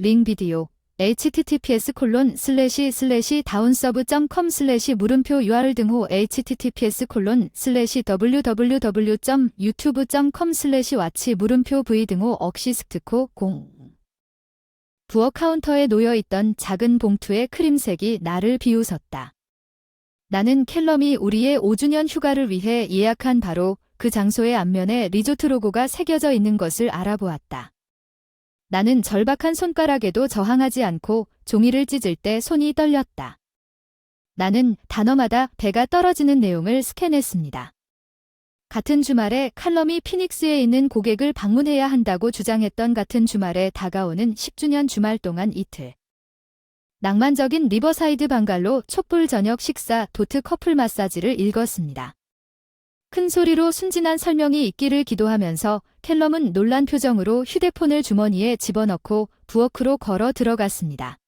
링 비디오 https://downsub.com/ 물음표 URL 등호 https://www.youtube.com/watch 물음표 v 등호 억시스트코 0 부엌 카운터에 놓여있던 작은 봉투의 크림색이 나를 비웃었다. 나는 캘럼이 우리의 5주년 휴가를 위해 예약한 바로 그 장소의 앞면에 리조트 로고가 새겨져 있는 것을 알아보았다. 나는 절박한 손가락에도 저항하지 않고 종이를 찢을 때 손이 떨렸다. 나는 단어마다 배가 떨어지는 내용을 스캔했습니다. 같은 주말에 칼럼이 피닉스에 있는 고객을 방문해야 한다고 주장했던 같은 주말에 다가오는 10주년 주말 동안 이틀. 낭만적인 리버사이드 방갈로 촛불 저녁 식사 도트 커플 마사지를 읽었습니다. 큰 소리로 순진한 설명이 있기를 기도하면서 캘럼은 놀란 표정으로 휴대폰을 주머니에 집어넣고 부엌으로 걸어 들어갔습니다.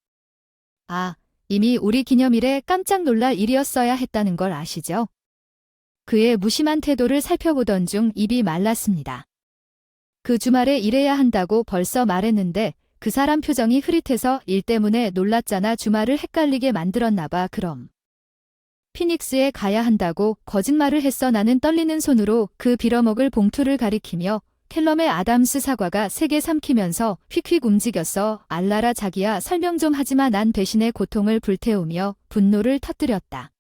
아, 이미 우리 기념일에 깜짝 놀랄 일이었어야 했다는 걸 아시죠? 그의 무심한 태도를 살펴보던 중 입이 말랐습니다. 그 주말에 일해야 한다고 벌써 말했는데 그 사람 표정이 흐릿해서 일 때문에 놀랐잖아. 주말을 헷갈리게 만들었나 봐. 그럼 피닉스에 가야 한다고 거짓말을 했어. 나는 떨리는 손으로 그 빌어먹을 봉투를 가리키며 캘럼의 아담스 사과가 세게 삼키면서 휙휙 움직였어. 알라라 자기야, 설명 좀 하지마. 난 배신의 고통을 불태우며 분노를 터뜨렸다.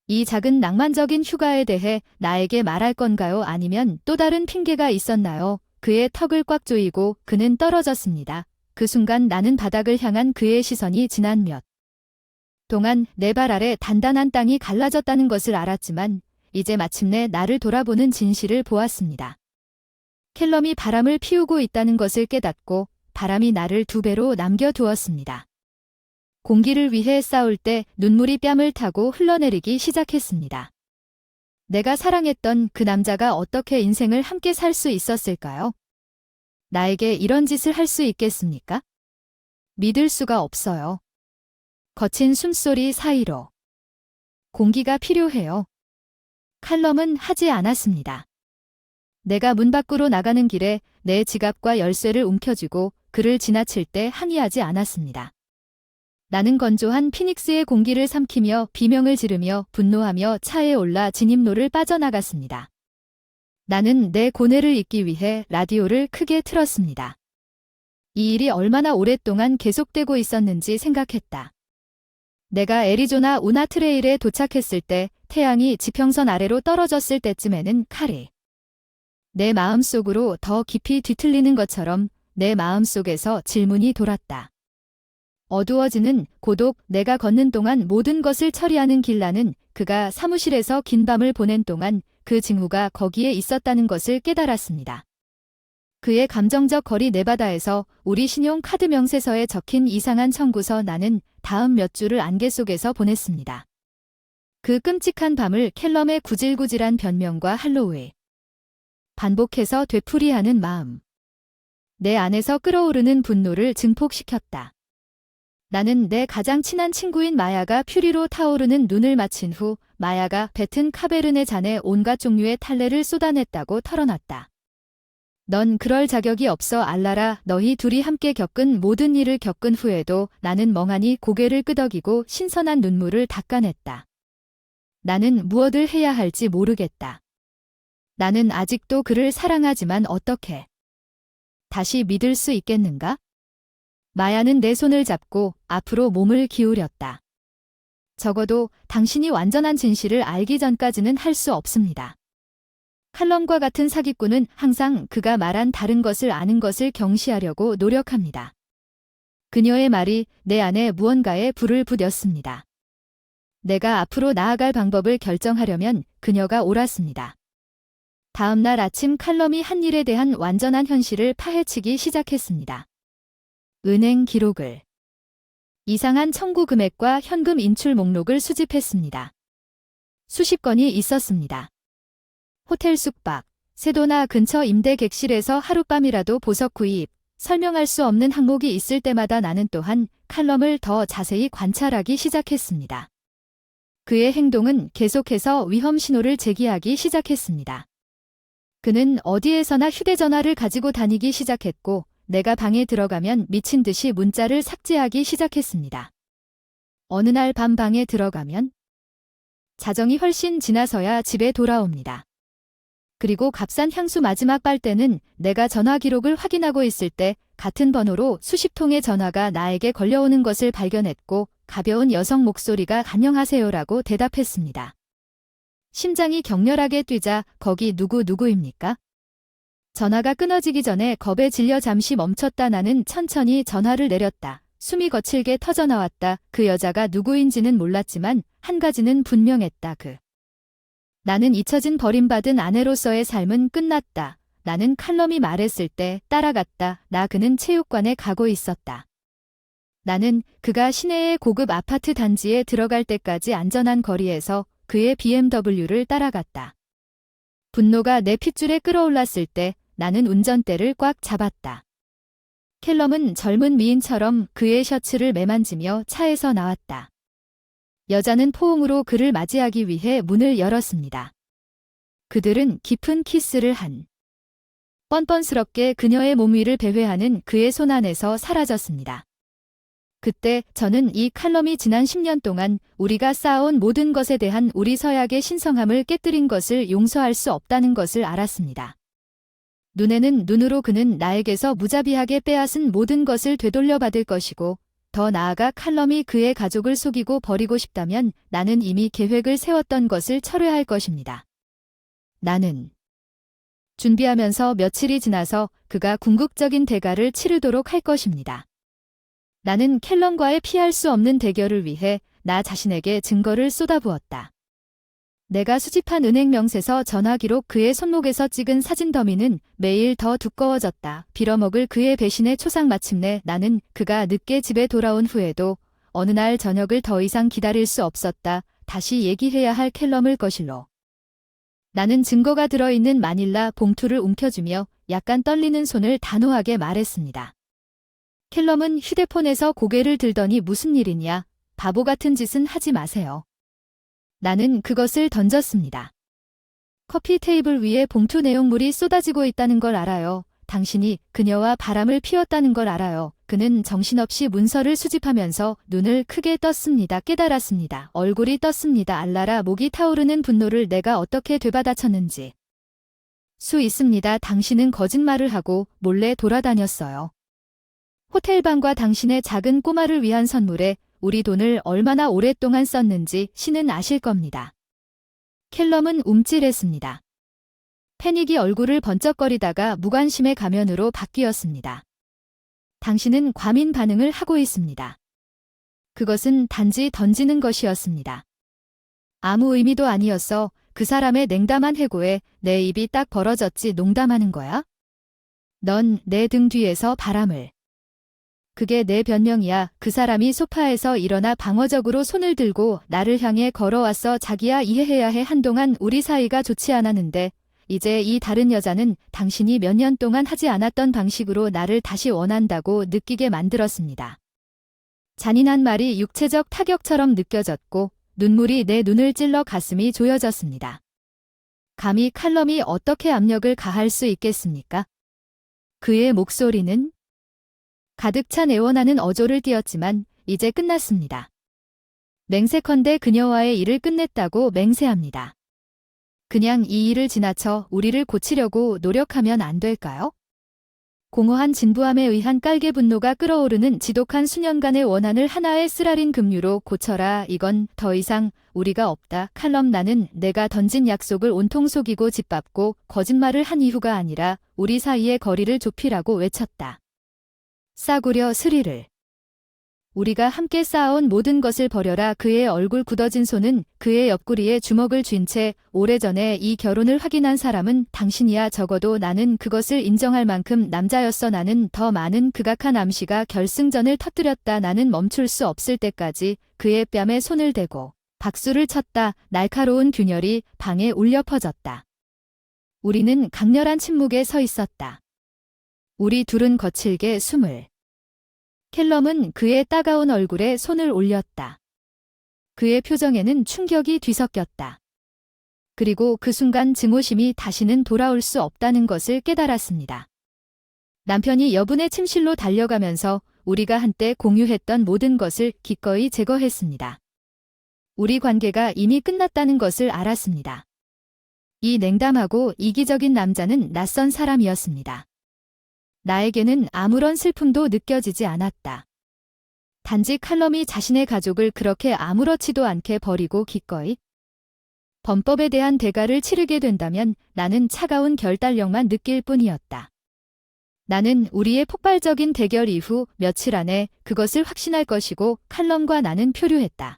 이 작은 낭만적인 휴가에 대해 나에게 말할 건가요? 아니면 또 다른 핑계가 있었나요? 그의 턱을 꽉 조이고 그는 떨어졌습니다. 그 순간 나는 바닥을 향한 그의 시선이 지난 몇 동안 내 발 아래 단단한 땅이 갈라졌다는 것을 알았지만 이제 마침내 나를 돌아보는 진실을 보았습니다. 캘럼이 바람을 피우고 있다는 것을 깨닫고 바람이 나를 2배로 남겨두었습니다. 공기를 위해 싸울 때 눈물이 뺨을 타고 흘러내리기 시작했습니다. 내가 사랑했던 그 남자가 어떻게 인생을 함께 살 수 있었을까요? 나에게 이런 짓을 할 수 있겠습니까? 믿을 수가 없어요. 거친 숨소리 사이로 공기가 필요해요. 칼럼은 하지 않았습니다. 내가 문 밖으로 나가는 길에 내 지갑과 열쇠를 움켜쥐고 그를 지나칠 때 항의하지 않았습니다. 나는 건조한 피닉스의 공기를 삼키며 비명을 지르며 분노하며 차에 올라 진입로를 빠져나갔습니다. 나는 내 고뇌를 잊기 위해 라디오를 크게 틀었습니다. 이 일이 얼마나 오랫동안 계속되고 있었는지 생각했다. 내가 애리조나 우나 트레일에 도착했을 때 태양이 지평선 아래로 떨어졌을 때쯤에는 칼이 내 마음속으로 더 깊이 뒤틀리는 것처럼 내 마음속에서 질문이 돌았다. 어두워지는 고독, 내가 걷는 동안 모든 것을 처리하는 길라는 그가 사무실에서 긴 밤을 보낸 동안 그 징후가 거기에 있었다는 것을 깨달았습니다. 그의 감정적 거리 네바다에서 우리 신용카드 명세서에 적힌 이상한 청구서. 나는 다음 몇 주를 안개 속에서 보냈습니다. 그 끔찍한 밤을 캘럼의 구질구질한 변명과 할로우에 반복해서 되풀이하는 마음. 내 안에서 끓어오르는 분노를 증폭시켰다. 나는 내 가장 친한 친구인 마야가 퓨리로 타오르는 눈을 마친 후 마야가 뱉은 카베르네 잔에 온갖 종류의 탈레를 쏟아냈다고 털어놨다. 넌 그럴 자격이 없어. 알라라. 너희 둘이 함께 겪은 모든 일을 겪은 후에도 나는 멍하니 고개를 끄덕이고 신선한 눈물을 닦아냈다. 나는 무엇을 해야 할지 모르겠다. 나는 아직도 그를 사랑하지만 어떻게 다시 믿을 수 있겠는가? 마야는 내 손을 잡고 앞으로 몸을 기울였다. 적어도 당신이 완전한 진실을 알기 전까지는 할 수 없습니다. 칼럼과 같은 사기꾼은 항상 그가 말한 다른 것을 아는 것을 경시하려고 노력합니다. 그녀의 말이 내 안에 무언가에 불을 붙였습니다. 내가 앞으로 나아갈 방법을 결정하려면 그녀가 옳았습니다. 다음 날 아침 칼럼이 한 일에 대한 완전한 현실을 파헤치기 시작했습니다. 은행 기록을, 이상한 청구 금액과 현금 인출 목록을 수집했습니다. 수십 건이 있었습니다. 호텔 숙박, 세도나 근처 임대 객실에서 하룻밤이라도 보석 구입, 설명할 수 없는 항목이 있을 때마다 나는 또한 칼럼을 더 자세히 관찰하기 시작했습니다. 그의 행동은 계속해서 위험 신호를 제기하기 시작했습니다. 그는 어디에서나 휴대전화를 가지고 다니기 시작했고 내가 방에 들어가면 미친 듯이 문자를 삭제하기 시작했습니다. 어느 날 밤 방에 들어가면 자정이 훨씬 지나서야 집에 돌아옵니다. 그리고 값싼 향수 마지막 빨대는 내가 전화 기록을 확인하고 있을 때 같은 번호로 수십 통의 전화가 나에게 걸려오는 것을 발견했고 가벼운 여성 목소리가 안녕하세요라고 대답했습니다. 심장이 격렬하게 뛰자 거기 누구입니까? 전화가 끊어지기 전에 겁에 질려 잠시 멈췄다. 나는 천천히 전화를 내렸다. 숨이 거칠게 터져나왔다. 그 여자가 누구인지는 몰랐지만 한 가지는 분명했다. 나는 잊혀진 버림받은 아내로서의 삶은 끝났다. 나는 칼럼이 말했을 때 따라갔다. 그는 체육관에 가고 있었다. 나는 그가 시내의 고급 아파트 단지에 들어갈 때까지 안전한 거리에서 그의 BMW를 따라갔다. 분노가 내 핏줄에 끌어올랐을 때 나는 운전대를 꽉 잡았다. 캘럼은 젊은 미인처럼 그의 셔츠를 매만지며 차에서 나왔다. 여자는 포옹으로 그를 맞이하기 위해 문을 열었습니다. 그들은 깊은 키스를 한. 뻔뻔스럽게 그녀의 몸 위를 배회하는 그의 손 안에서 사라졌습니다. 그때 저는 이 칼럼이 지난 10년 동안 우리가 쌓아온 모든 것에 대한 우리 서약의 신성함을 깨뜨린 것을 용서할 수 없다는 것을 알았습니다. 눈에는 눈으로 그는 나에게서 무자비하게 빼앗은 모든 것을 되돌려받을 것이고 더 나아가 칼럼이 그의 가족을 속이고 버리고 싶다면 나는 이미 계획을 세웠던 것을 철회할 것입니다. 나는 준비하면서 며칠이 지나서 그가 궁극적인 대가를 치르도록 할 것입니다. 나는 캘럼과의 피할 수 없는 대결을 위해 나 자신에게 증거를 쏟아부었다. 내가 수집한 은행 명세서 전화 기록 그의 손목에서 찍은 사진 더미는 매일 더 두꺼워졌다. 빌어먹을 그의 배신의 초상 마침내 나는 그가 늦게 집에 돌아온 후에도 어느 날 저녁을 더 이상 기다릴 수 없었다. 다시 얘기해야 할 캘럼을 거실로. 나는 증거가 들어있는 마닐라 봉투를 움켜쥐며 약간 떨리는 손을 단호하게 말했습니다. 캘럼은 휴대폰에서 고개를 들더니 무슨 일이냐? 바보 같은 짓은 하지 마세요. 나는 그것을 던졌습니다. 커피 테이블 위에 봉투 내용물이 쏟아지고 있다는 걸 알아요. 당신이 그녀와 바람을 피웠다는 걸 알아요. 그는 정신없이 문서를 수집하면서 눈을 크게 떴습니다. 깨달았습니다. 얼굴이 떴습니다. 알라라 목이 타오르는 분노를 내가 어떻게 되받아쳤는지. 수 있습니다. 당신은 거짓말을 하고 몰래 돌아다녔어요. 호텔방과 당신의 작은 꼬마를 위한 선물에 우리 돈을 얼마나 오랫동안 썼는지 신은 아실 겁니다. 캘럼은 움찔했습니다. 패닉이 얼굴을 번쩍거리다가 무관심의 가면으로 바뀌었습니다. 당신은 과민 반응을 하고 있습니다. 그것은 단지 던지는 것이었습니다. 아무 의미도 아니었어. 그 사람의 냉담한 해고에 내 입이 딱 벌어졌지. 농담하는 거야? 넌 내 등 뒤에서 바람을. 그게 내 변명이야. 그 사람이 소파에서 일어나 방어적으로 손을 들고 나를 향해 걸어왔어. 자기야 이해해야 해. 한동안 우리 사이가 좋지 않았는데 이제 이 다른 여자는 당신이 몇 년 동안 하지 않았던 방식으로 나를 다시 원한다고 느끼게 만들었습니다. 잔인한 말이 육체적 타격처럼 느껴졌고 눈물이 내 눈을 찔러 가슴이 조여졌습니다. 감히 칼럼이 어떻게 압력을 가할 수 있겠습니까? 그의 목소리는 가득 찬 애원하는 어조를 띄었지만 이제 끝났습니다. 맹세컨대 그녀와의 일을 끝냈다고 맹세합니다. 그냥 이 일을 지나쳐 우리를 고치려고 노력하면 안 될까요? 공허한 진부함에 의한 깔개 분노가 끓어오르는 지독한 수년간의 원한을 하나의 쓰라린 급류로 고쳐라. 이건 더 이상 우리가 없다. 칼럼 나는 내가 던진 약속을 온통 속이고 짓밟고 거짓말을 한 이유가 아니라 우리 사이의 거리를 좁히라고 외쳤다. 싸구려 스릴을. 우리가 함께 쌓아온 모든 것을 버려라. 그의 얼굴 굳어진 손은 그의 옆구리에 주먹을 쥔 채 오래전에 이 결혼을 확인한 사람은 당신이야. 적어도 나는 그것을 인정할 만큼 남자였어. 나는 더 많은 극악한 암시가 결승전을 터뜨렸다. 나는 멈출 수 없을 때까지 그의 뺨에 손을 대고 박수를 쳤다. 날카로운 균열이 방에 울려 퍼졌다. 우리는 강렬한 침묵에 서 있었다. 우리 둘은 거칠게 숨을. 캘럼은 그의 따가운 얼굴에 손을 올렸다. 그의 표정에는 충격이 뒤섞였다. 그리고 그 순간 증오심이 다시는 돌아올 수 없다는 것을 깨달았습니다. 남편이 여분의 침실로 달려가면서 우리가 한때 공유했던 모든 것을 기꺼이 제거했습니다. 우리 관계가 이미 끝났다는 것을 알았습니다. 이 냉담하고 이기적인 남자는 낯선 사람이었습니다. 나에게는 아무런 슬픔도 느껴지지 않았다. 단지 칼럼이 자신의 가족을 그렇게 아무렇지도 않게 버리고 기꺼이 범법에 대한 대가를 치르게 된다면 나는 차가운 결단력만 느낄 뿐이었다. 나는 우리의 폭발적인 대결 이후 며칠 안에 그것을 확신할 것이고 칼럼과 나는 표류했다.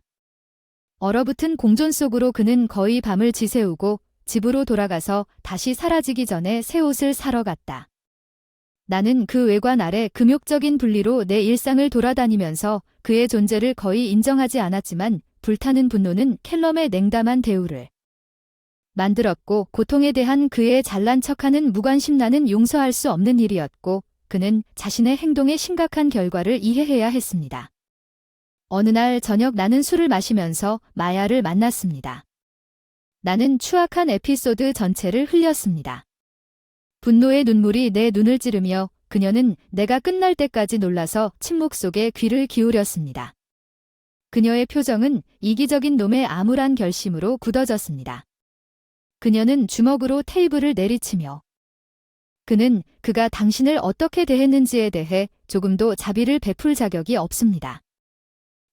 얼어붙은 공존 속으로 그는 거의 밤을 지새우고 집으로 돌아가서 다시 사라지기 전에 새 옷을 사러 갔다. 나는 그 외관 아래 금욕적인 분리로 내 일상을 돌아다니면서 그의 존재를 거의 인정하지 않았지만 불타는 분노는 캘럼의 냉담한 대우를 만들었고 고통에 대한 그의 잘난 척하는 무관심 나는 용서할 수 없는 일이었고 그는 자신의 행동의 심각한 결과를 이해해야 했습니다. 어느 날 저녁 나는 술을 마시면서 마야를 만났습니다. 나는 추악한 에피소드 전체를 흘렸습니다. 분노의 눈물이 내 눈을 찌르며 그녀는 내가 끝날 때까지 놀라서 침묵 속에 귀를 기울였습니다. 그녀의 표정은 이기적인 놈의 암울한 결심으로 굳어졌습니다. 그녀는 주먹으로 테이블을 내리치며 그는 그가 당신을 어떻게 대했는지에 대해 조금도 자비를 베풀 자격이 없습니다.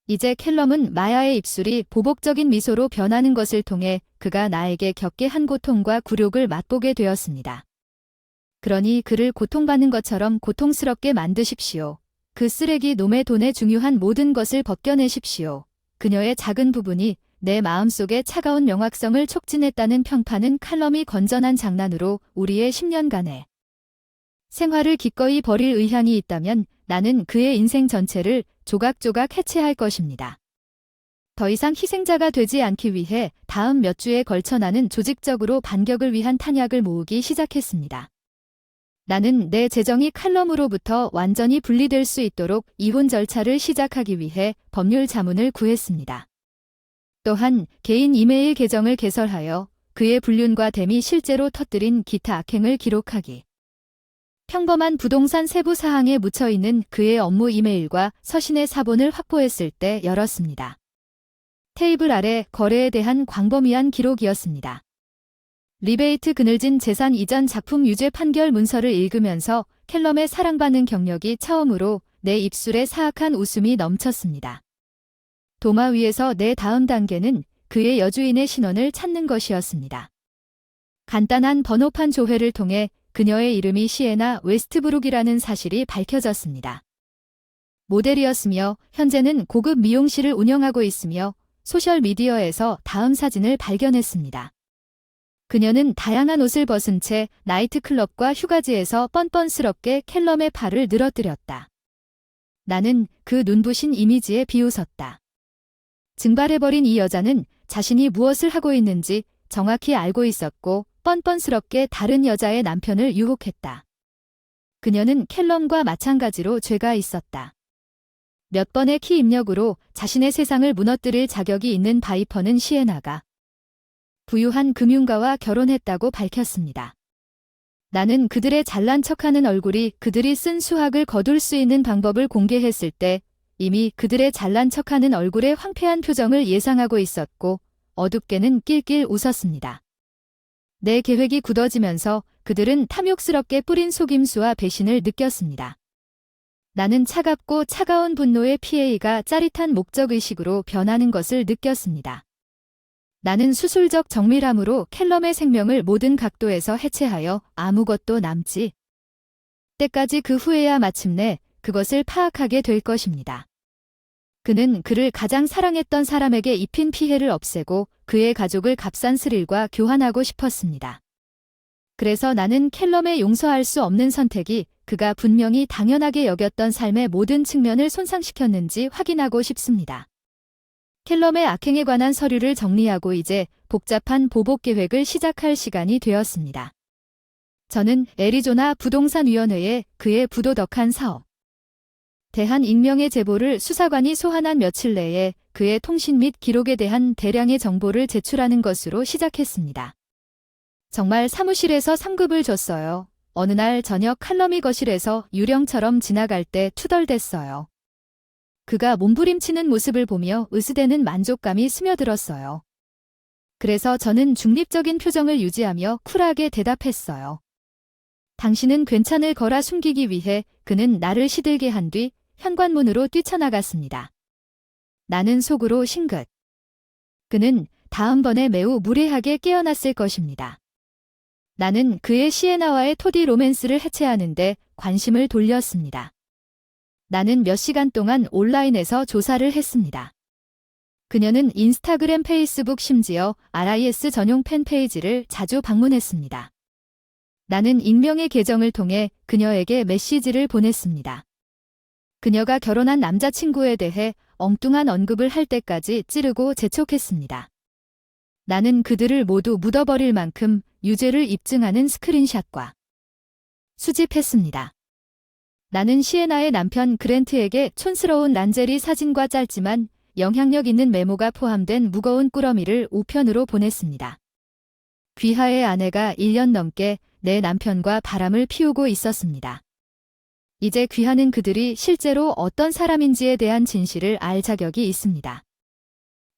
이제 캘럼은 마야의 입술이 보복적인 미소로 변하는 것을 통해 그가 나에게 겪게 한 고통과 굴욕을 맛보게 되었습니다. 그러니 그를 고통받는 것처럼 고통스럽게 만드십시오. 그 쓰레기 놈의 돈에 중요한 모든 것을 벗겨내십시오. 그녀의 작은 부분이 내 마음속의 차가운 명확성을 촉진했다는 평판은 칼럼이 건전한 장난으로 우리의 10년간의 생활을 기꺼이 버릴 의향이 있다면 나는 그의 인생 전체를 조각조각 해체할 것입니다. 더 이상 희생자가 되지 않기 위해 다음 몇 주에 걸쳐 나는 조직적으로 반격을 위한 탄약을 모으기 시작했습니다. 나는 내 재정이 칼럼으로부터 완전히 분리될 수 있도록 이혼 절차를 시작하기 위해 법률 자문을 구했습니다. 또한 개인 이메일 계정을 개설하여 그의 불륜과 댐이 실제로 터뜨린 기타 악행을 기록하기. 평범한 부동산 세부 사항에 묻혀있는 그의 업무 이메일과 서신의 사본을 확보했을 때 열었습니다. 테이블 아래 거래에 대한 광범위한 기록이었습니다. 리베이트 그늘진 재산 이전 작품 유죄 판결 문서를 읽으면서 캘럼의 사랑받는 경력이 처음으로 내 입술에 사악한 웃음이 넘쳤습니다. 도마 위에서 내 다음 단계는 그의 여주인의 신원을 찾는 것이었습니다. 간단한 번호판 조회를 통해 그녀의 이름이 시에나 웨스트브룩이라는 사실이 밝혀졌습니다. 모델이었으며 현재는 고급 미용실을 운영하고 있으며 소셜미디어에서 다음 사진을 발견했습니다. 그녀는 다양한 옷을 벗은 채 나이트클럽과 휴가지에서 뻔뻔스럽게 캘럼의 팔을 늘어뜨렸다. 나는 그 눈부신 이미지에 비웃었다. 증발해버린 이 여자는 자신이 무엇을 하고 있는지 정확히 알고 있었고 뻔뻔스럽게 다른 여자의 남편을 유혹했다. 그녀는 캘럼과 마찬가지로 죄가 있었다. 몇 번의 키 입력으로 자신의 세상을 무너뜨릴 자격이 있는 바이퍼는 시에나가 부유한 금융가와 결혼했다고 밝혔습니다. 나는 그들의 잘난 척하는 얼굴이 그들이 쓴 수학을 거둘 수 있는 방법을 공개했을 때 이미 그들의 잘난 척하는 얼굴의 황폐한 표정을 예상하고 있었고 어둡게는 낄낄 웃었습니다. 내 계획이 굳어지면서 그들은 탐욕스럽게 뿌린 속임수와 배신을 느꼈습니다. 나는 차갑고 차가운 분노의 PA가 짜릿한 목적의식으로 변하는 것을 느꼈습니다. 나는 수술적 정밀함으로 캘럼의 생명을 모든 각도에서 해체하여 아무것도 남지 때까지 그 후에야 마침내 그것을 파악하게 될 것입니다. 그는 그를 가장 사랑했던 사람에게 입힌 피해를 없애고 그의 가족을 값싼 스릴과 교환하고 싶었습니다. 그래서 나는 캘럼의 용서할 수 없는 선택이 그가 분명히 당연하게 여겼던 삶의 모든 측면을 손상시켰는지 확인하고 싶습니다. 캘럼의 악행에 관한 서류를 정리하고 이제 복잡한 보복 계획을 시작할 시간이 되었습니다. 저는 애리조나 부동산위원회에 그의 부도덕한 사업 대한 익명의 제보를 수사관이 소환한 며칠 내에 그의 통신 및 기록에 대한 대량의 정보를 제출하는 것으로 시작했습니다. 정말 사무실에서 상급을 줬어요. 어느 날 저녁 칼럼이 거실에서 유령처럼 지나갈 때 투덜댔어요. 그가 몸부림치는 모습을 보며 으스대는 만족감이 스며들었어요. 그래서 저는 중립적인 표정을 유지하며 쿨하게 대답했어요. 당신은 괜찮을 거라 숨기기 위해 그는 나를 시들게 한 뒤 현관문으로 뛰쳐나갔습니다. 나는 속으로 싱긋. 그는 다음번에 매우 무례하게 깨어났을 것입니다. 나는 그의 시에나와의 토디 로맨스를 해체하는데 관심을 돌렸습니다. 나는 몇 시간 동안 온라인에서 조사를 했습니다. 그녀는 인스타그램, 페이스북, 심지어 RIS 전용 팬페이지를 자주 방문했습니다. 나는 익명의 계정을 통해 그녀에게 메시지를 보냈습니다. 그녀가 결혼한 남자친구에 대해 엉뚱한 언급을 할 때까지 찌르고 재촉했습니다. 나는 그들을 모두 묻어버릴 만큼 유죄를 입증하는 스크린샷과 수집했습니다. 나는 시에나의 남편 그랜트에게 촌스러운 란제리 사진과 짧지만 영향력 있는 메모가 포함된 무거운 꾸러미를 우편으로 보냈습니다. 귀하의 아내가 1년 넘게 내 남편과 바람을 피우고 있었습니다. 이제 귀하는 그들이 실제로 어떤 사람인지에 대한 진실을 알 자격이 있습니다.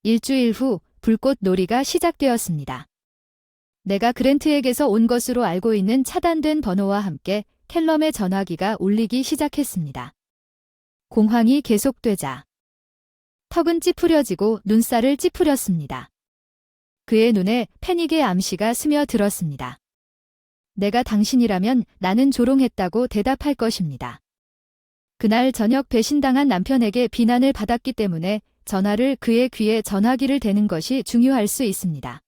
일주일 후 불꽃 놀이가 시작되었습니다. 내가 그랜트에게서 온 것으로 알고 있는 차단된 번호와 함께 캘럼의 전화기가 울리기 시작했습니다. 공황이 계속되자 턱은 찌푸려지고 눈살을 찌푸렸습니다. 그의 눈에 패닉의 암시가 스며들었습니다. 내가 당신이라면 나는 조롱했다고 대답할 것입니다. 그날 저녁 배신당한 남편에게 비난을 받았기 때문에 전화를 그의 귀에 전화기를 대는 것이 중요할 수 있습니다.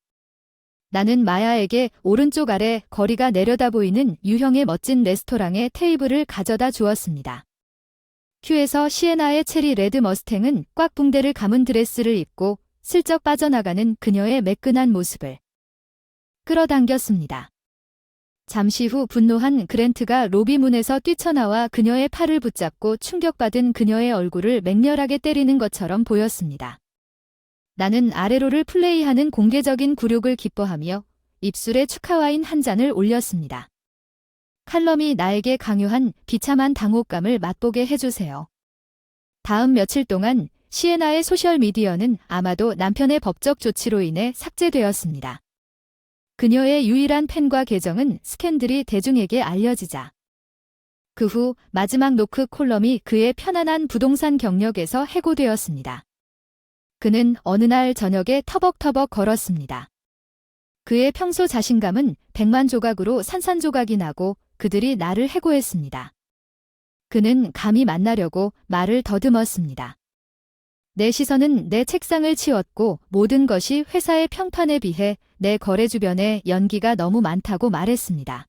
나는 마야에게 오른쪽 아래 거리가 내려다 보이는 유형의 멋진 레스토랑에 테이블을 가져다 주었습니다. 큐에서 시에나의 체리 레드 머스탱은 꽉 붕대를 감은 드레스를 입고 슬쩍 빠져나가는 그녀의 매끈한 모습을 끌어당겼습니다. 잠시 후 분노한 그랜트가 로비 문에서 뛰쳐나와 그녀의 팔을 붙잡고 충격받은 그녀의 얼굴을 맹렬하게 때리는 것처럼 보였습니다. 나는 아래로를 플레이하는 공개적인 굴욕을 기뻐하며 입술에 축하와인 한 잔을 올렸습니다. 칼럼이 나에게 강요한 비참한 당혹감을 맛보게 해주세요. 다음 며칠 동안 시에나의 소셜미디어는 아마도 남편의 법적 조치로 인해 삭제되었습니다. 그녀의 유일한 팬과 계정은 스캔들이 대중에게 알려지자 그 후 마지막 노크 콜럼이 그의 편안한 부동산 경력에서 해고되었습니다. 그는 어느 날 저녁에 터벅터벅 걸었습니다. 그의 평소 자신감은 100만 조각으로 산산조각이 나고 그들이 나를 해고했습니다. 그는 감히 만나려고 말을 더듬었습니다. 내 시선은 내 책상을 치웠고 모든 것이 회사의 평판에 비해 내 거래 주변에 연기가 너무 많다고 말했습니다.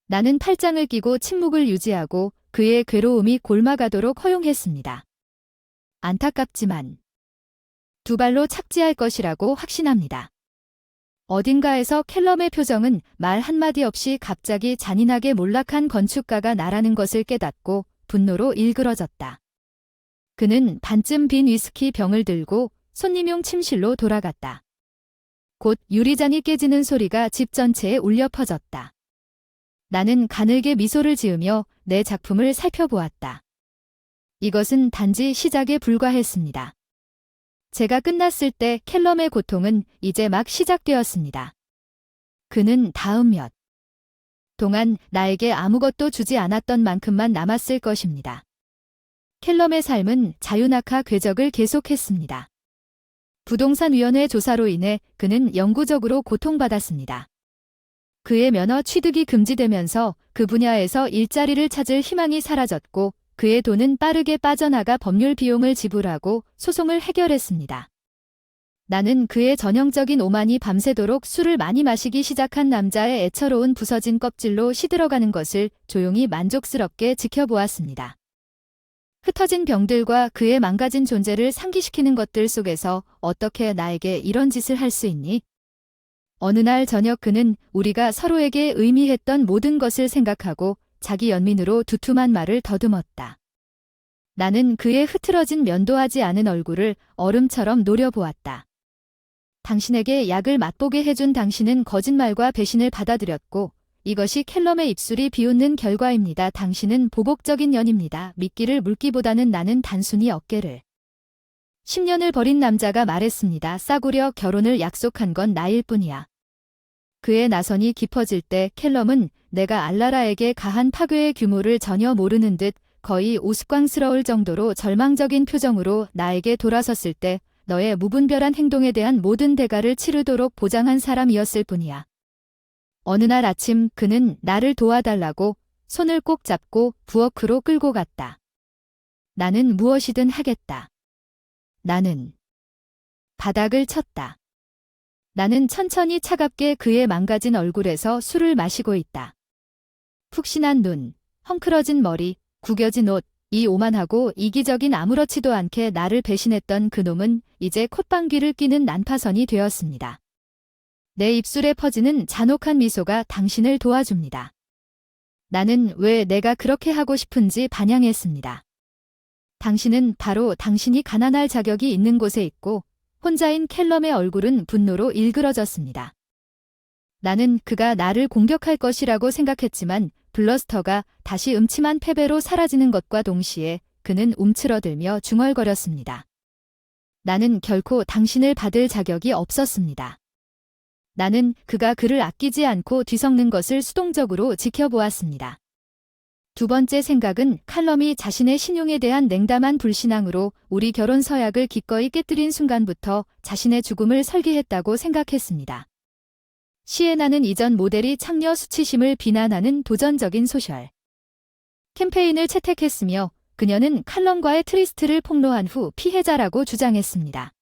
나는 팔짱을 끼고 침묵을 유지하고 그의 괴로움이 골마가도록 허용했습니다. 안타깝지만 두 발로 착지할 것이라고 확신합니다. 어딘가에서 캘럼의 표정은 말 한마디 없이 갑자기 잔인하게 몰락한 건축가가 나라는 것을 깨닫고 분노로 일그러졌다. 그는 반쯤 빈 위스키 병을 들고 손님용 침실로 돌아갔다. 곧 유리잔이 깨지는 소리가 집 전체에 울려 퍼졌다. 나는 가늘게 미소를 지으며 내 작품을 살펴보았다. 이것은 단지 시작에 불과했습니다. 제가 끝났을 때 캘럼의 고통은 이제 막 시작되었습니다. 그는 다음 몇 동안 나에게 아무것도 주지 않았던 만큼만 남았을 것입니다. 캘럼의 삶은 자유낙하 궤적을 계속했습니다. 부동산위원회 조사로 인해 그는 영구적으로 고통받았습니다. 그의 면허 취득이 금지되면서 그 분야에서 일자리를 찾을 희망이 사라졌고 그의 돈은 빠르게 빠져나가 법률 비용을 지불하고 소송을 해결했습니다. 나는 그의 전형적인 오만이 밤새도록 술을 많이 마시기 시작한 남자의 애처로운 부서진 껍질로 시들어가는 것을 조용히 만족스럽게 지켜보았습니다. 흩어진 병들과 그의 망가진 존재를 상기시키는 것들 속에서 어떻게 나에게 이런 짓을 할 수 있니? 어느 날 저녁 그는 우리가 서로에게 의미했던 모든 것을 생각하고 자기 연민으로 두툼한 말을 더듬었다. 나는 그의 흐트러진 면도하지 않은 얼굴을 얼음처럼 노려보았다. 당신에게 약을 맛보게 해준 당신은 거짓말과 배신을 받아들였고 이것이 켈럼의 입술이 비웃는 결과입니다. 당신은 보복적인 년입니다. 미끼를 물기보다는 나는 단순히 어깨를. 10년을 버린 남자가 말했습니다. 싸구려 결혼을 약속한 건 나일 뿐이야. 그의 나선이 깊어질 때 켈럼은 내가 알라라에게 가한 파괴의 규모를 전혀 모르는 듯 거의 우스꽝스러울 정도로 절망적인 표정으로 나에게 돌아섰을 때 너의 무분별한 행동에 대한 모든 대가를 치르도록 보장한 사람이었을 뿐이야. 어느 날 아침 그는 나를 도와달라고 손을 꼭 잡고 부엌으로 끌고 갔다. 나는 무엇이든 하겠다. 나는 바닥을 쳤다. 나는 천천히 차갑게 그의 망가진 얼굴에서 술을 마시고 있다. 푹신한 눈, 헝클어진 머리, 구겨진 옷, 이 오만하고 이기적인 아무렇지도 않게 나를 배신했던 그놈은 이제 콧방귀를 뀌는 난파선이 되었습니다. 내 입술에 퍼지는 잔혹한 미소가 당신을 도와줍니다. 나는 왜 내가 그렇게 하고 싶은지 반향했습니다. 당신은 바로 당신이 가난할 자격이 있는 곳에 있고 혼자인 켈럼의 얼굴은 분노로 일그러졌습니다. 나는 그가 나를 공격할 것이라고 생각했지만 블러스터가 다시 음침한 패배로 사라지는 것과 동시에 그는 움츠러들며 중얼거렸습니다. 나는 결코 당신을 받을 자격이 없었습니다. 나는 그가 그를 아끼지 않고 뒤섞는 것을 수동적으로 지켜보았습니다. 두 번째 생각은 칼럼이 자신의 신용에 대한 냉담한 불신앙으로 우리 결혼 서약을 기꺼이 깨뜨린 순간부터 자신의 죽음을 설계했다고 생각했습니다. 시에나는 이전 모델이 창녀 수치심을 비난하는 도전적인 소셜 캠페인을 채택했으며 그녀는 칼럼과의 트리스트를 폭로한 후 피해자라고 주장했습니다.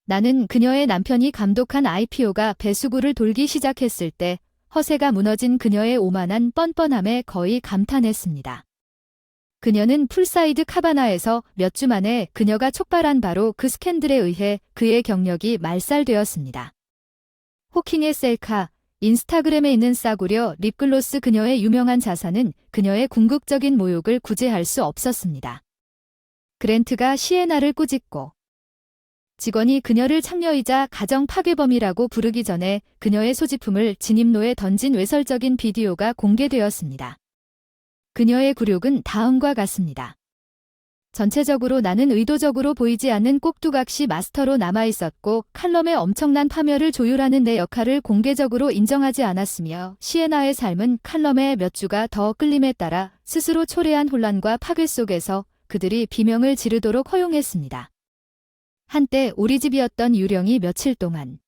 나는 그녀의 남편이 감독한 IPO가 배수구를 돌기 시작했을 때 허세가 무너진 그녀의 오만한 뻔뻔함에 거의 감탄했습니다. 그녀는 풀사이드 카바나에서 몇 주 만에 그녀가 촉발한 바로 그 스캔들에 의해 그의 경력이 말살되었습니다. 호킹의 셀카, 인스타그램에 있는 싸구려 립글로스 그녀의 유명한 자산은 그녀의 궁극적인 모욕을 구제할 수 없었습니다. 그랜트가 시에나를 꾸짖고 직원이 그녀를 창녀이자 가정 파괴범이라고 부르기 전에 그녀의 소지품을 진입로에 던진 외설적인 비디오가 공개되었습니다. 그녀의 굴욕은 다음과 같습니다. 전체적으로 나는 의도적으로 보이지 않는 꼭두각시 마스터로 남아있었고 칼럼의 엄청난 파멸을 조율하는 내 역할을 공개적으로 인정하지 않았으며 시에나의 삶은 칼럼의 몇 주가 더 끌림에 따라 스스로 초래한 혼란과 파괴 속에서 그들이 비명을 지르도록 허용했습니다. 한때 우리 집이었던 유령이 며칠 동안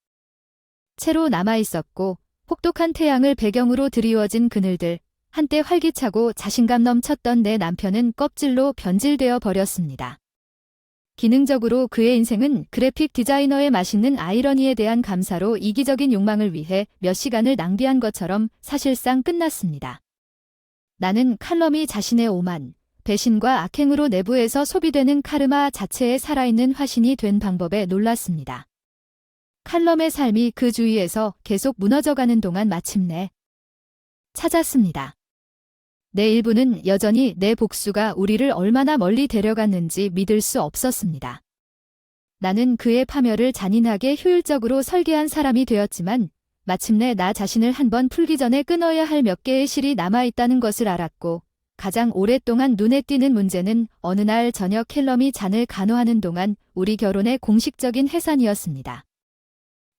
채로 남아있었고 혹독한 태양을 배경으로 드리워진 그늘들, 한때 활기차고 자신감 넘쳤던 내 남편은 껍질로 변질되어 버렸습니다. 기능적으로 그의 인생은 그래픽 디자이너의 맛있는 아이러니에 대한 감사로 이기적인 욕망을 위해 몇 시간을 낭비한 것처럼 사실상 끝났습니다. 나는 칼럼이 자신의 오만, 배신과 악행으로 내부에서 소비되는 카르마 자체에 살아있는 화신이 된 방법에 놀랐습니다. 칼럼의 삶이 그 주위에서 계속 무너져가는 동안 마침내 찾았습니다. 내 일부는 여전히 내 복수가 우리를 얼마나 멀리 데려갔는지 믿을 수 없었습니다. 나는 그의 파멸을 잔인하게 효율적으로 설계한 사람이 되었지만 마침내 나 자신을 한번 풀기 전에 끊어야 할 몇 개의 실이 남아있다는 것을 알았고 가장 오랫동안 눈에 띄는 문제는 어느 날 저녁 켈럼이 잔을 간호하는 동안 우리 결혼의 공식적인 해산이었습니다.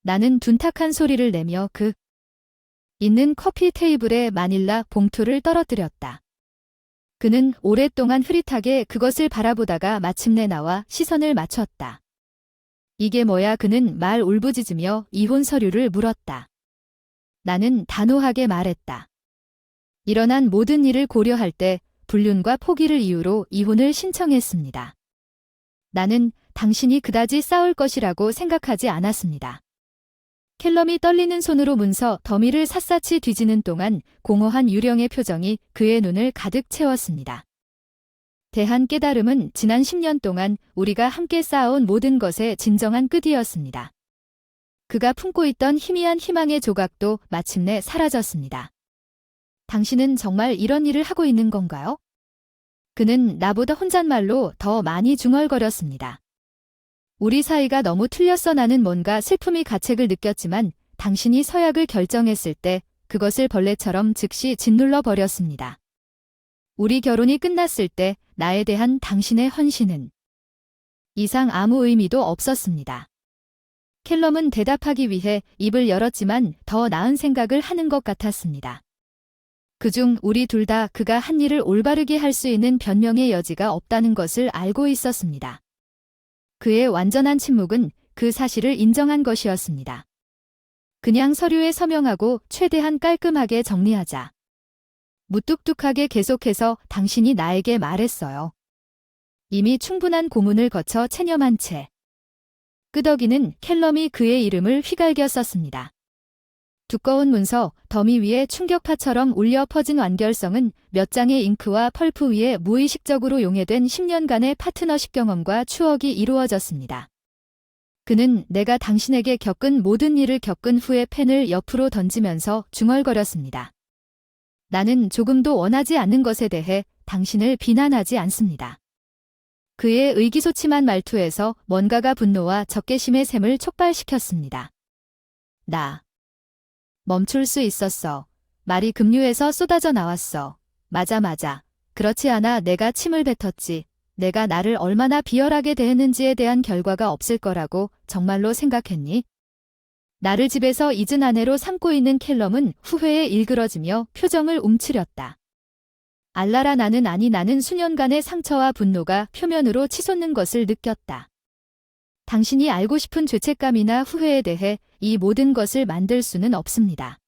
나는 둔탁한 소리를 내며 그 있는 커피 테이블에 마닐라 봉투를 떨어뜨렸다. 그는 오랫동안 흐릿하게 그것을 바라보다가 마침내 나와 시선을 맞췄다. 이게 뭐야? 그는 말 울부짖으며 이혼 서류를 물었다. 나는 단호하게 말했다. 일어난 모든 일을 고려할 때 불륜과 포기를 이유로 이혼을 신청했습니다. 나는 당신이 그다지 싸울 것이라고 생각하지 않았습니다. 켈럼이 떨리는 손으로 문서 더미를 샅샅이 뒤지는 동안 공허한 유령의 표정이 그의 눈을 가득 채웠습니다. 대한 깨달음은 지난 10년 동안 우리가 함께 쌓아온 모든 것의 진정한 끝이었습니다. 그가 품고 있던 희미한 희망의 조각도 마침내 사라졌습니다. 당신은 정말 이런 일을 하고 있는 건가요? 그는 나보다 혼잣말로 더 많이 중얼거렸습니다. 우리 사이가 너무 틀렸어. 나는 뭔가 슬픔이 가책을 느꼈지만 당신이 서약을 결정했을 때 그것을 벌레처럼 즉시 짓눌러 버렸습니다. 우리 결혼이 끝났을 때 나에 대한 당신의 헌신은 이상 아무 의미도 없었습니다. 캘럼은 대답하기 위해 입을 열었지만 더 나은 생각을 하는 것 같았습니다. 그중 우리 둘 다 그가 한 일을 올바르게 할 수 있는 변명의 여지가 없다는 것을 알고 있었습니다. 그의 완전한 침묵은 그 사실을 인정한 것이었습니다. 그냥 서류에 서명하고 최대한 깔끔하게 정리하자. 무뚝뚝하게 계속해서 당신이 나에게 말했어요. 이미 충분한 고문을 거쳐 체념한 채. 끄덕이는 캘럼이 그의 이름을 휘갈겨 썼습니다. 두꺼운 문서, 더미 위에 충격파처럼 울려 퍼진 완결성은 몇 장의 잉크와 펄프 위에 무의식적으로 용해된 10년간의 파트너십 경험과 추억이 이루어졌습니다. 그는 내가 당신에게 겪은 모든 일을 겪은 후에 펜을 옆으로 던지면서 중얼거렸습니다. 나는 조금도 원하지 않는 것에 대해 당신을 비난하지 않습니다. 그의 의기소침한 말투에서 뭔가가 분노와 적개심의 샘을 촉발시켰습니다. 나. 멈출 수 있었어. 말이 급류에서 쏟아져 나왔어. 맞아. 그렇지 않아 내가 침을 뱉었지. 내가 나를 얼마나 비열하게 대했는지에 대한 결과가 없을 거라고 정말로 생각했니? 나를 집에서 잊은 아내로 삼고 있는 캘럼은 후회에 일그러지며 표정을 움츠렸다. 알라라 나는 수년간의 상처와 분노가 표면으로 치솟는 것을 느꼈다. 당신이 알고 싶은 죄책감이나 후회에 대해 이 모든 것을 만들 수는 없습니다.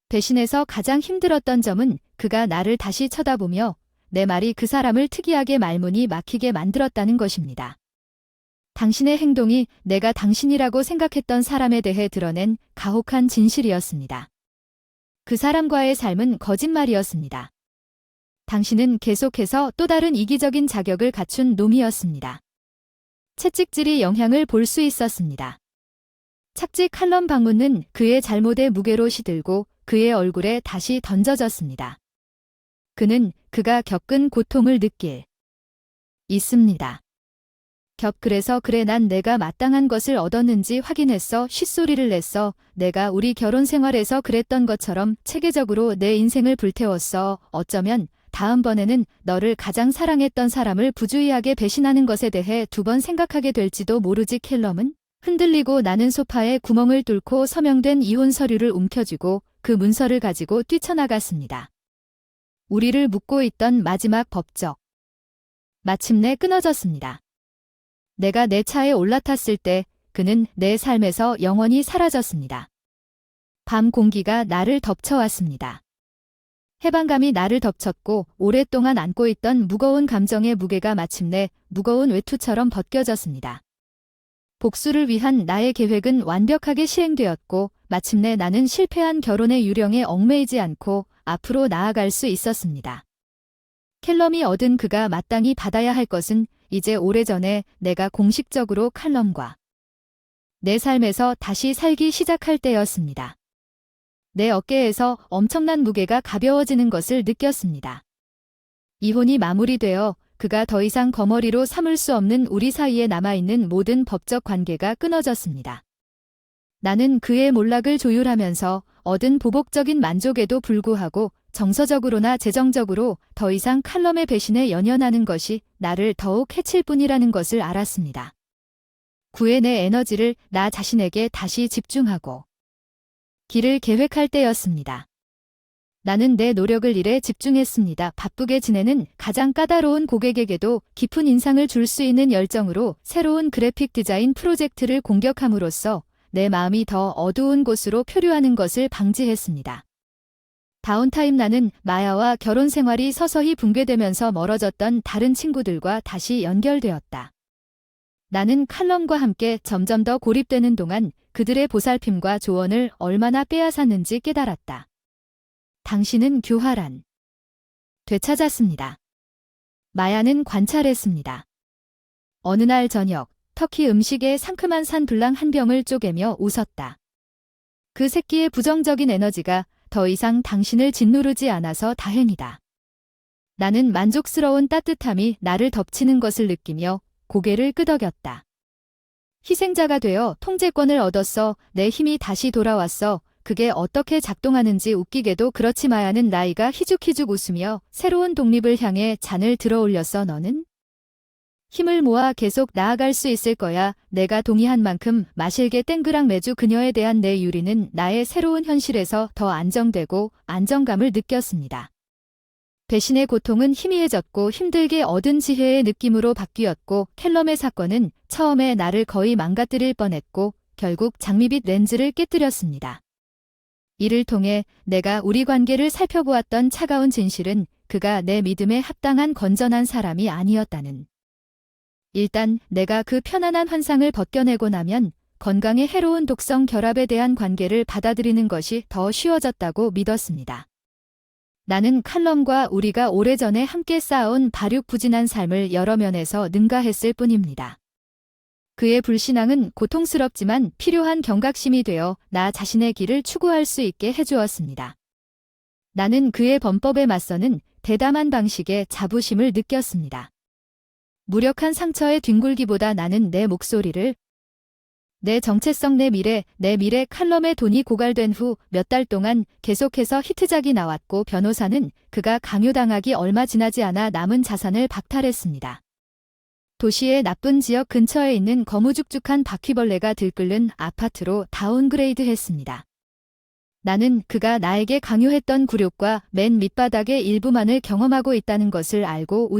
배신에서 가장 힘들었던 점은 그가 나를 다시 쳐다보며 내 말이 그 사람을 특이하게 말문이 막히게 만들었다는 것입니다. 당신의 행동이 내가 당신이라고 생각했던 사람에 대해 드러낸 가혹한 진실이었습니다. 그 사람과의 삶은 거짓말이었습니다. 당신은 계속해서 또 다른 이기적인 자격을 갖춘 놈이었습니다. 채찍질이 영향을 볼 수 있었습니다. 착지 칼럼 방문은 그의 잘못의 무게로 시들고 그의 얼굴에 다시 던져졌습니다. 그는 그가 겪은 고통을 느낄 있습니다. 그래서 그래 난 내가 마땅한 것을 얻었는지 확인했어. 쉿소리를 냈어. 내가 우리 결혼 생활에서 그랬던 것처럼 체계적으로 내 인생을 불태웠어. 어쩌면 다음번에는 너를 가장 사랑했던 사람을 부주의하게 배신하는 것에 대해 2번 생각하게 될지도 모르지. 캘럼은 흔들리고 나는 소파에 구멍을 뚫고 서명된 이혼 서류를 움켜쥐고 그 문서를 가지고 뛰쳐나갔습니다. 우리를 묶고 있던 마지막 법적. 마침내 끊어졌습니다. 내가 내 차에 올라탔을 때 그는 내 삶에서 영원히 사라졌습니다. 밤 공기가 나를 덮쳐왔습니다. 해방감이 나를 덮쳤고 오랫동안 안고 있던 무거운 감정의 무게가 마침내 무거운 외투처럼 벗겨졌습니다. 복수를 위한 나의 계획은 완벽하게 실행되었고 마침내 나는 실패한 결혼의 유령에 얽매이지 않고 앞으로 나아갈 수 있었습니다. 캘럼이 얻은 그가 마땅히 받아야 할 것은 이제 오래전에 내가 공식적으로 칼럼과 내 삶에서 다시 살기 시작할 때였습니다. 내 어깨에서 엄청난 무게가 가벼워지는 것을 느꼈습니다. 이혼이 마무리되어 그가 더 이상 거머리로 삼을 수 없는 우리 사이에 남아있는 모든 법적 관계가 끊어졌습니다. 나는 그의 몰락을 조율하면서 얻은 보복적인 만족에도 불구하고 정서적으로나 재정적으로 더 이상 칼럼의 배신에 연연하는 것이 나를 더욱 해칠 뿐이라는 것을 알았습니다. 구의 내 에너지를 나 자신에게 다시 집중하고 길을 계획할 때였습니다. 나는 내 노력을 일에 집중했습니다. 바쁘게 지내는 가장 까다로운 고객에게도 깊은 인상을 줄 수 있는 열정으로 새로운 그래픽 디자인 프로젝트를 공격함으로써 내 마음이 더 어두운 곳으로 표류하는 것을 방지했습니다. 다운타임 나는 마야와 결혼 생활이 서서히 붕괴되면서 멀어졌던 다른 친구들과 다시 연결되었다. 나는 칼럼과 함께 점점 더 고립되는 동안 그들의 보살핌과 조언을 얼마나 빼앗았는지 깨달았다. 당신은 교활한 되찾았습니다. 마야는 관찰했습니다. 어느 날 저녁 터키 음식에 상큼한 산블랑 한 병을 쪼개며 웃었다. 그 새끼의 부정적인 에너지가 더 이상 당신을 짓누르지 않아서 다행이다. 나는 만족스러운 따뜻함이 나를 덮치는 것을 느끼며 고개를 끄덕였다. 희생자가 되어 통제권을 얻었어. 내 힘이 다시 돌아왔어. 그게 어떻게 작동하는지 웃기게도 그렇지 마야는 나이가 희죽희죽 웃으며 새로운 독립을 향해 잔을 들어 올렸어. 너는 힘을 모아 계속 나아갈 수 있을 거야. 내가 동의한 만큼 마실게. 땡그랑 매주 그녀에 대한 내 유리는 나의 새로운 현실에서 더 안정되고 안정감을 느꼈습니다. 배신의 고통은 희미해졌고 힘들게 얻은 지혜의 느낌으로 바뀌었고 캘럼의 사건은 처음에 나를 거의 망가뜨릴 뻔했고 결국 장미빛 렌즈를 깨뜨렸습니다. 이를 통해 내가 우리 관계를 살펴보았던 차가운 진실은 그가 내 믿음에 합당한 건전한 사람이 아니었다는. 일단 내가 그 편안한 환상을 벗겨내고 나면 건강에 해로운 독성 결합에 대한 관계를 받아들이는 것이 더 쉬워졌다고 믿었습니다. 나는 칼럼과 우리가 오래전에 함께 쌓아온 발육부진한 삶을 여러 면에서 능가했을 뿐입니다. 그의 불신앙은 고통스럽지만 필요한 경각심이 되어 나 자신의 길을 추구할 수 있게 해주었습니다. 나는 그의 범법에 맞서는 대담한 방식의 자부심을 느꼈습니다. 무력한 상처의 뒹굴기보다 나는 내 목소리를 내 정체성 내 미래 칼럼의 돈이 고갈된 후 몇 달 동안 계속해서 히트작이 나왔고 변호사는 그가 강요당하기 얼마 지나지 않아 남은 자산을 박탈했습니다. 도시의 나쁜 지역 근처에 있는 거무죽죽한 바퀴벌레가 들끓는 아파트로 다운그레이드 했습니다. 나는 그가 나에게 강요했던 굴욕과 맨 밑바닥의 일부만을 경험하고 있다는 것을 알고